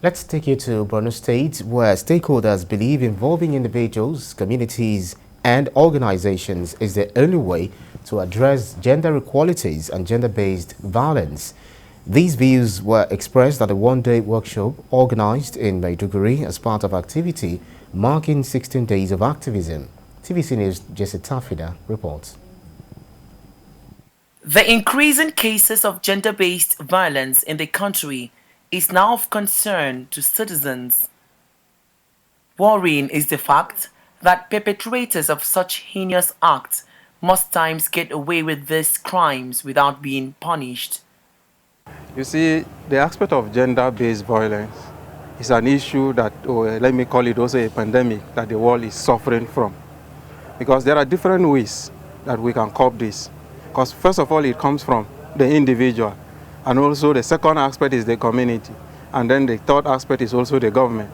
Let's take you to Borno State, where stakeholders believe involving individuals, communities, and organizations is the only way to address gender inequalities and gender-based violence. These views were expressed at a one-day workshop organized in Maiduguri as part of activity marking 16 days of activism. TVC News' Jessica Tafida reports. The increasing cases of gender-based violence in the country is now of concern to citizens. Worrying is the fact that perpetrators of such heinous acts most times get away with these crimes without being punished. You see, the aspect of gender-based violence is an issue that, or let me call it also a pandemic, that the world is suffering from. Because there are different ways that we can cope this. Because first of all, it comes from the individual. And also the second aspect is the community. And then the third aspect is also the government.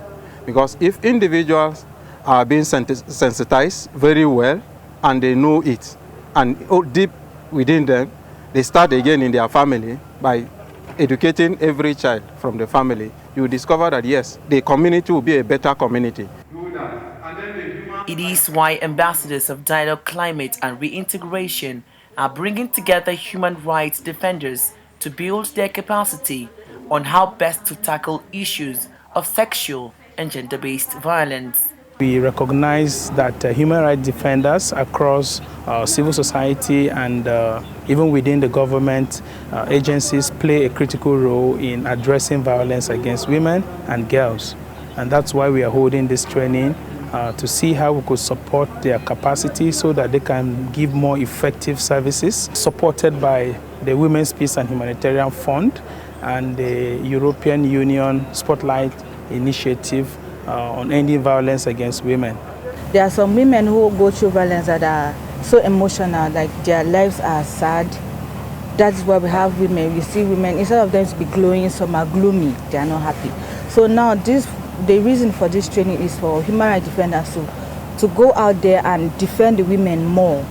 Because if individuals are being sensitized very well and they know it, and deep within them, they start again in their family by educating every child from the family, you discover that yes, the community will be a better community. It is why ambassadors of dialogue, climate and reintegration are bringing together human rights defenders to build their capacity on how best to tackle issues of sexual and gender-based violence. We recognize that human rights defenders across civil society and even within the government agencies play a critical role in addressing violence against women and girls. And that's why we are holding this training to see how we could support their capacity so that they can give more effective services, supported by the Women's Peace and Humanitarian Fund and the European Union Spotlight Initiative on ending violence against women. There are some women who go through violence that are so emotional, like their lives are sad. That's why we have women. We see women, instead of them to be glowing, some are gloomy, they are not happy. So now the reason for this training is for human rights defenders to go out there and defend the women more.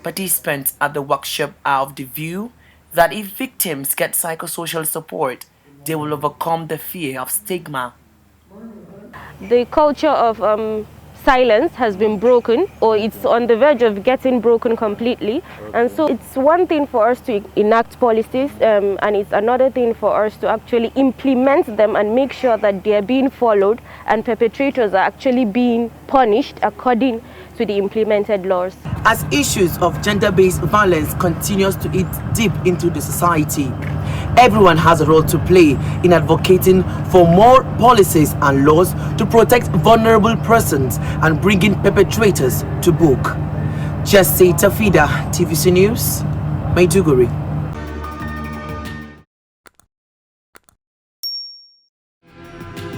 Participants at the workshop are of the view that if victims get psychosocial support, they will overcome the fear of stigma. The culture of silence has been broken, or it's on the verge of getting broken completely. And so it's one thing for us to enact policies and it's another thing for us to actually implement them and make sure that they're being followed and perpetrators are actually being punished according to the implemented laws. As issues of gender-based violence continues to eat deep into the society, everyone has a role to play in advocating for more policies and laws to protect vulnerable persons and bringing perpetrators to book. Jessica Tafida, TVC News, Maiduguri.